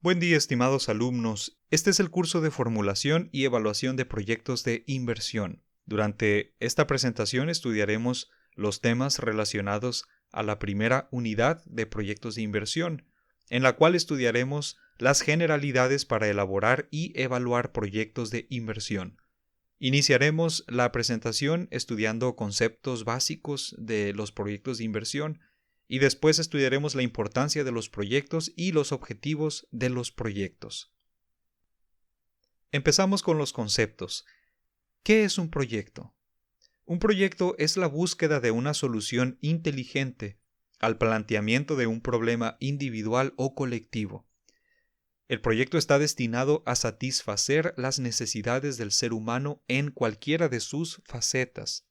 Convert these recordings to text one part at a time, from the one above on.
Buen día, estimados alumnos. Este es el curso de formulación y evaluación de proyectos de inversión. Durante esta presentación estudiaremos los temas relacionados a la primera unidad de proyectos de inversión, en la cual estudiaremos las generalidades para elaborar y evaluar proyectos de inversión. Iniciaremos la presentación estudiando conceptos básicos de los proyectos de inversión y después estudiaremos la importancia de los proyectos y los objetivos de los proyectos. Empezamos con los conceptos. ¿Qué es un proyecto? Un proyecto es la búsqueda de una solución inteligente al planteamiento de un problema individual o colectivo. El proyecto está destinado a satisfacer las necesidades del ser humano en cualquiera de sus facetas.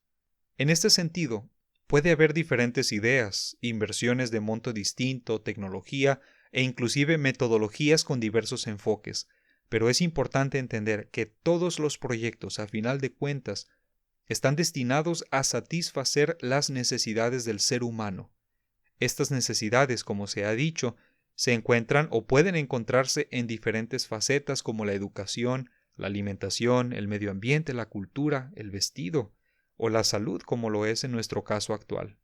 En este sentido, puede haber diferentes ideas, inversiones de monto distinto, tecnología e inclusive metodologías con diversos enfoques, pero es importante entender que todos los proyectos, a final de cuentas, están destinados a satisfacer las necesidades del ser humano. Estas necesidades, como se ha dicho, se encuentran o pueden encontrarse en diferentes facetas como la educación, la alimentación, el medio ambiente, la cultura, el vestido o la salud, como lo es en nuestro caso actual.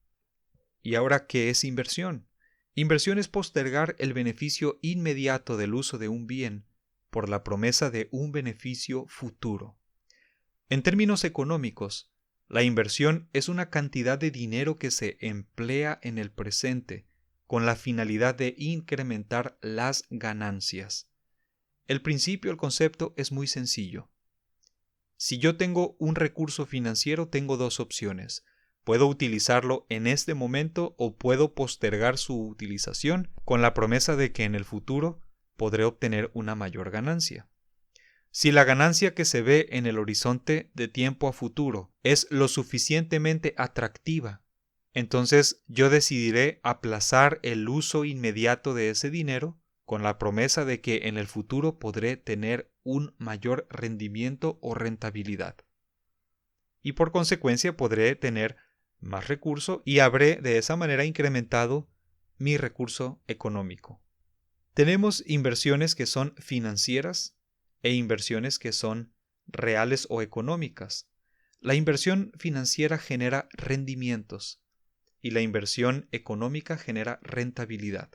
¿Y ahora qué es inversión? Inversión es postergar el beneficio inmediato del uso de un bien por la promesa de un beneficio futuro. En términos económicos, la inversión es una cantidad de dinero que se emplea en el presente con la finalidad de incrementar las ganancias. El concepto es muy sencillo. Si yo tengo un recurso financiero, tengo dos opciones. Puedo utilizarlo en este momento o puedo postergar su utilización con la promesa de que en el futuro podré obtener una mayor ganancia. Si la ganancia que se ve en el horizonte de tiempo a futuro es lo suficientemente atractiva, entonces yo decidiré aplazar el uso inmediato de ese dinero con la promesa de que en el futuro podré tener un mayor rendimiento o rentabilidad. Y por consecuencia podré tener más recurso y habré de esa manera incrementado mi recurso económico. Tenemos inversiones que son financieras e inversiones que son reales o económicas. La inversión financiera genera rendimientos y la inversión económica genera rentabilidad.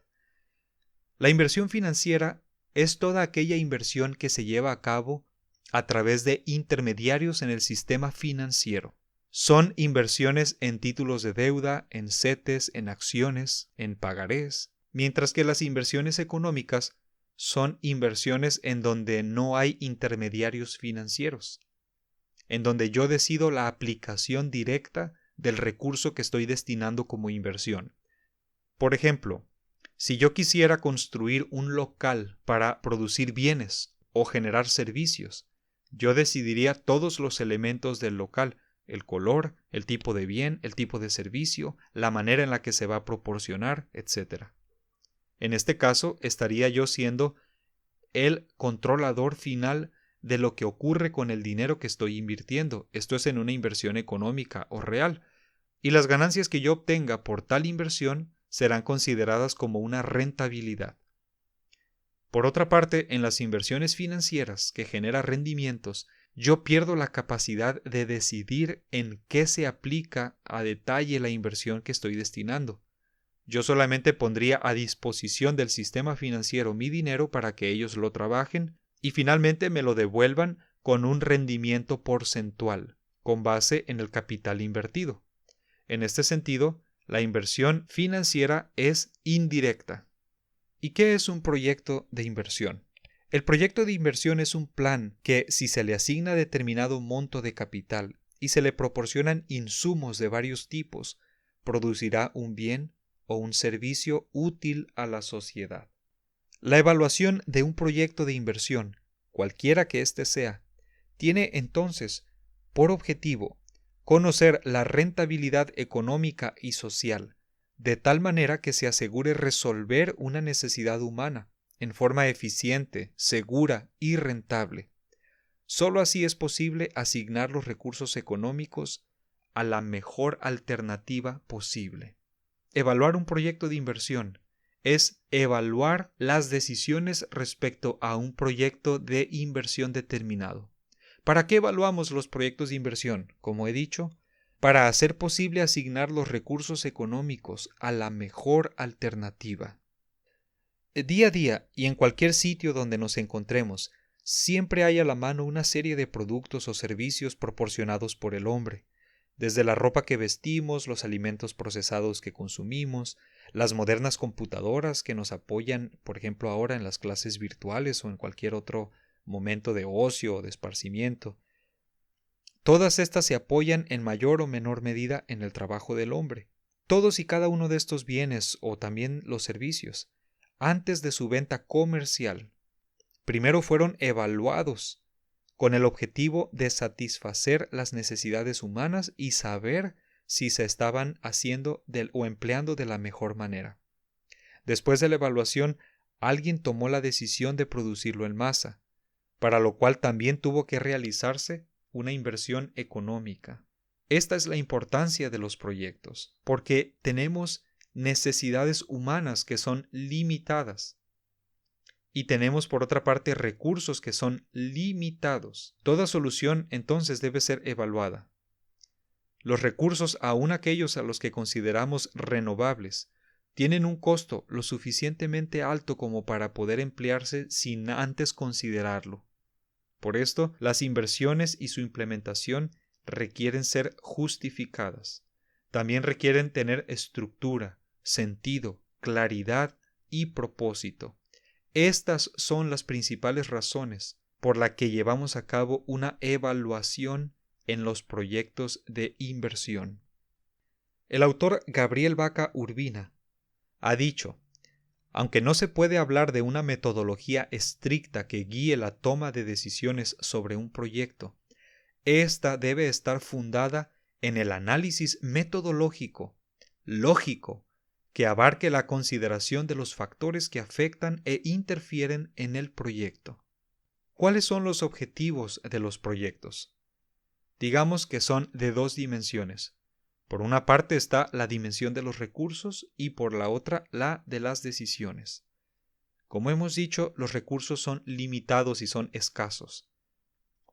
La inversión financiera es toda aquella inversión que se lleva a cabo a través de intermediarios en el sistema financiero. Son inversiones en títulos de deuda, en CETES, en acciones, en pagarés, mientras que las inversiones económicas son inversiones en donde no hay intermediarios financieros, en donde yo decido la aplicación directa del recurso que estoy destinando como inversión. Por ejemplo, si yo quisiera construir un local para producir bienes o generar servicios, yo decidiría todos los elementos del local, el color, el tipo de bien, el tipo de servicio, la manera en la que se va a proporcionar, etc. En este caso, estaría yo siendo el controlador final de lo que ocurre con el dinero que estoy invirtiendo. Esto es en una inversión económica o real. Y las ganancias que yo obtenga por tal inversión serán consideradas como una rentabilidad. Por otra parte, en las inversiones financieras que generan rendimientos, yo pierdo la capacidad de decidir en qué se aplica a detalle la inversión que estoy destinando. Yo solamente pondría a disposición del sistema financiero mi dinero para que ellos lo trabajen y finalmente me lo devuelvan con un rendimiento porcentual, con base en el capital invertido. En este sentido, la inversión financiera es indirecta. ¿Y qué es un proyecto de inversión? El proyecto de inversión es un plan que, si se le asigna determinado monto de capital y se le proporcionan insumos de varios tipos, producirá un bien o un servicio útil a la sociedad. La evaluación de un proyecto de inversión, cualquiera que éste sea, tiene entonces por objetivo conocer la rentabilidad económica y social, de tal manera que se asegure resolver una necesidad humana en forma eficiente, segura y rentable. Solo así es posible asignar los recursos económicos a la mejor alternativa posible. Evaluar un proyecto de inversión es evaluar las decisiones respecto a un proyecto de inversión determinado. ¿Para qué evaluamos los proyectos de inversión? Como he dicho, para hacer posible asignar los recursos económicos a la mejor alternativa. Día a día y en cualquier sitio donde nos encontremos, siempre hay a la mano una serie de productos o servicios proporcionados por el hombre, desde la ropa que vestimos, los alimentos procesados que consumimos, las modernas computadoras que nos apoyan, por ejemplo, ahora en las clases virtuales o en cualquier otro momento de ocio o de esparcimiento. Todas estas se apoyan en mayor o menor medida en el trabajo del hombre. Todos y cada uno de estos bienes o también los servicios, antes de su venta comercial, primero fueron evaluados con el objetivo de satisfacer las necesidades humanas y saber si se estaban haciendo o empleando de la mejor manera. Después de la evaluación, alguien tomó la decisión de producirlo en masa, para lo cual también tuvo que realizarse una inversión económica. Esta es la importancia de los proyectos, porque tenemos necesidades humanas que son limitadas. Y tenemos por otra parte recursos que son limitados. Toda solución entonces debe ser evaluada. Los recursos, aun aquellos a los que consideramos renovables, tienen un costo lo suficientemente alto como para poder emplearse sin antes considerarlo. Por esto, las inversiones y su implementación requieren ser justificadas. También requieren tener estructura, sentido, claridad y propósito. Estas son las principales razones por las que llevamos a cabo una evaluación en los proyectos de inversión. El autor Gabriel Baca Urbina ha dicho: aunque no se puede hablar de una metodología estricta que guíe la toma de decisiones sobre un proyecto, esta debe estar fundada en el análisis metodológico, lógico, que abarque la consideración de los factores que afectan e interfieren en el proyecto. ¿Cuáles son los objetivos de los proyectos? Digamos que son de dos dimensiones. Por una parte está la dimensión de los recursos y por la otra la de las decisiones. Como hemos dicho, los recursos son limitados y son escasos.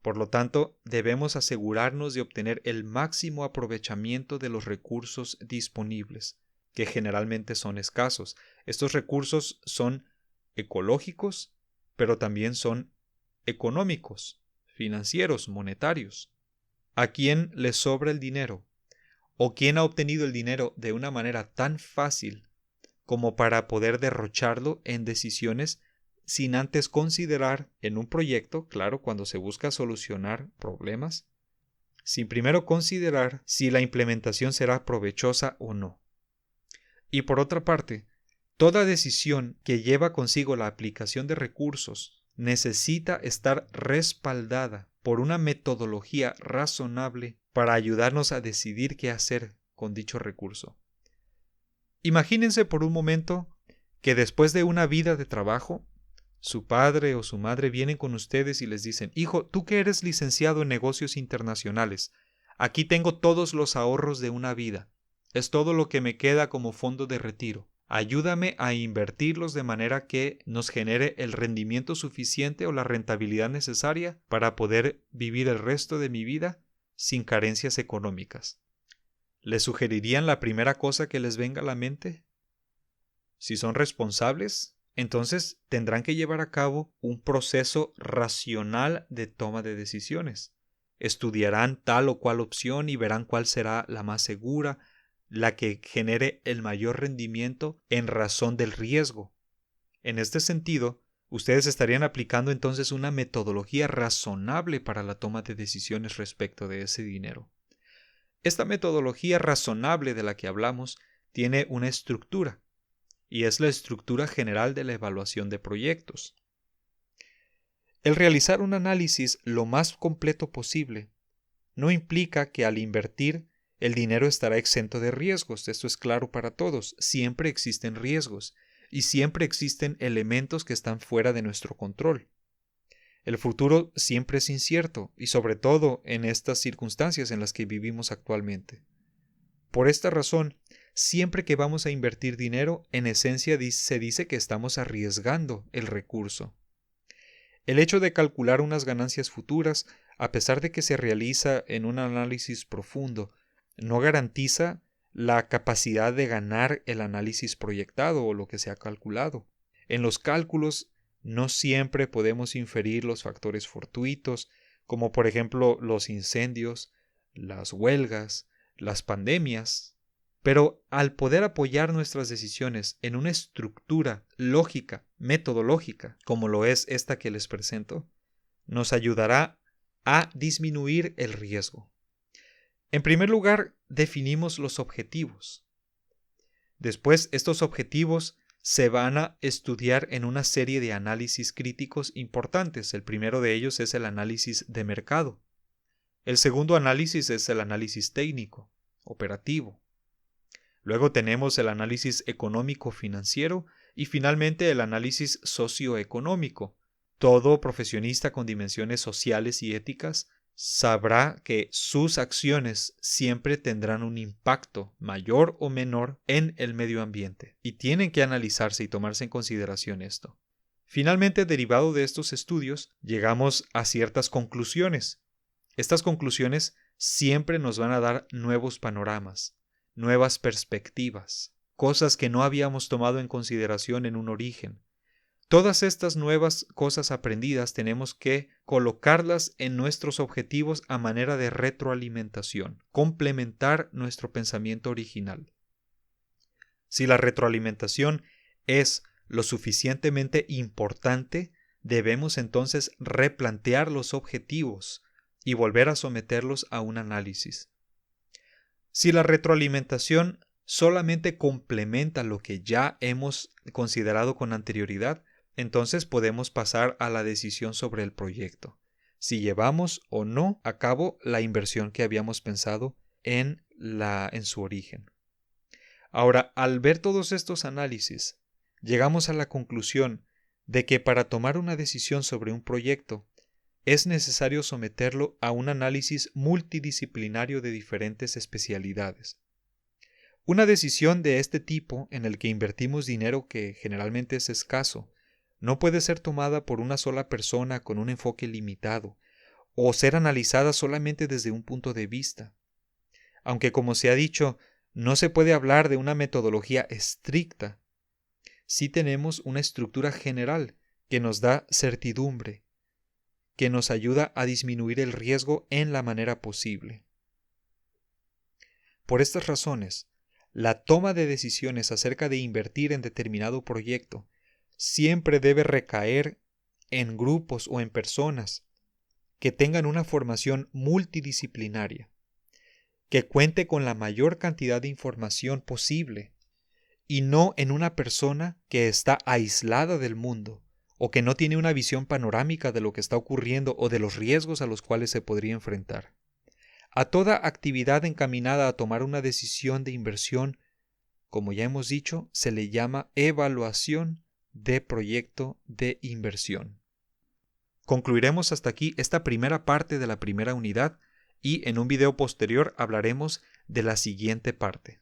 Por lo tanto, debemos asegurarnos de obtener el máximo aprovechamiento de los recursos disponibles, que generalmente son escasos. Estos recursos son ecológicos, pero también son económicos, financieros, monetarios. ¿A quién le sobra el dinero? ¿O quién ha obtenido el dinero de una manera tan fácil como para poder derrocharlo en decisiones sin antes considerar en un proyecto, claro, cuando se busca solucionar problemas, sin primero considerar si la implementación será provechosa o no? Y por otra parte, toda decisión que lleva consigo la aplicación de recursos necesita estar respaldada por una metodología razonable para ayudarnos a decidir qué hacer con dicho recurso. Imagínense por un momento que después de una vida de trabajo, su padre o su madre vienen con ustedes y les dicen: hijo, tú que eres licenciado en negocios internacionales, aquí tengo todos los ahorros de una vida. Es todo lo que me queda como fondo de retiro. Ayúdame a invertirlos de manera que nos genere el rendimiento suficiente o la rentabilidad necesaria para poder vivir el resto de mi vida sin carencias económicas. ¿Les sugerirían la primera cosa que les venga a la mente? Si son responsables, entonces tendrán que llevar a cabo un proceso racional de toma de decisiones. Estudiarán tal o cual opción y verán cuál será la más segura, la que genere el mayor rendimiento en razón del riesgo. En este sentido, ustedes estarían aplicando entonces una metodología razonable para la toma de decisiones respecto de ese dinero. Esta metodología razonable de la que hablamos tiene una estructura, y es la estructura general de la evaluación de proyectos. El realizar un análisis lo más completo posible no implica que al invertir el dinero estará exento de riesgos. Esto es claro para todos. Siempre existen riesgos y siempre existen elementos que están fuera de nuestro control. El futuro siempre es incierto y sobre todo en estas circunstancias en las que vivimos actualmente. Por esta razón, siempre que vamos a invertir dinero, en esencia se dice que estamos arriesgando el recurso. El hecho de calcular unas ganancias futuras, a pesar de que se realiza en un análisis profundo, no garantiza la capacidad de ganar el análisis proyectado o lo que se ha calculado. En los cálculos no siempre podemos inferir los factores fortuitos, como por ejemplo los incendios, las huelgas, las pandemias. Pero al poder apoyar nuestras decisiones en una estructura lógica, metodológica, como lo es esta que les presento, nos ayudará a disminuir el riesgo. En primer lugar, definimos los objetivos. Después, estos objetivos se van a estudiar en una serie de análisis críticos importantes. El primero de ellos es el análisis de mercado. El segundo análisis es el análisis técnico, operativo. Luego tenemos el análisis económico-financiero y finalmente el análisis socioeconómico. Todo profesionista con dimensiones sociales y éticas sabrá que sus acciones siempre tendrán un impacto mayor o menor en el medio ambiente y tienen que analizarse y tomarse en consideración esto. Finalmente, derivado de estos estudios, llegamos a ciertas conclusiones. Estas conclusiones siempre nos van a dar nuevos panoramas, nuevas perspectivas, cosas que no habíamos tomado en consideración en un origen. Todas estas nuevas cosas aprendidas tenemos que colocarlas en nuestros objetivos a manera de retroalimentación, complementar nuestro pensamiento original. Si la retroalimentación es lo suficientemente importante, debemos entonces replantear los objetivos y volver a someterlos a un análisis. Si la retroalimentación solamente complementa lo que ya hemos considerado con anterioridad, entonces podemos pasar a la decisión sobre el proyecto, si llevamos o no a cabo la inversión que habíamos pensado en su origen. Ahora, al ver todos estos análisis, llegamos a la conclusión de que para tomar una decisión sobre un proyecto, es necesario someterlo a un análisis multidisciplinario de diferentes especialidades. Una decisión de este tipo, en el que invertimos dinero que generalmente es escaso, no puede ser tomada por una sola persona con un enfoque limitado, o ser analizada solamente desde un punto de vista. Aunque, como se ha dicho, no se puede hablar de una metodología estricta, sí tenemos una estructura general que nos da certidumbre, que nos ayuda a disminuir el riesgo en la manera posible. Por estas razones, la toma de decisiones acerca de invertir en determinado proyecto siempre debe recaer en grupos o en personas que tengan una formación multidisciplinaria, que cuente con la mayor cantidad de información posible y no en una persona que está aislada del mundo o que no tiene una visión panorámica de lo que está ocurriendo o de los riesgos a los cuales se podría enfrentar. A toda actividad encaminada a tomar una decisión de inversión, como ya hemos dicho, se le llama evaluación de proyecto de inversión. Concluiremos hasta aquí esta primera parte de la primera unidad y en un video posterior hablaremos de la siguiente parte.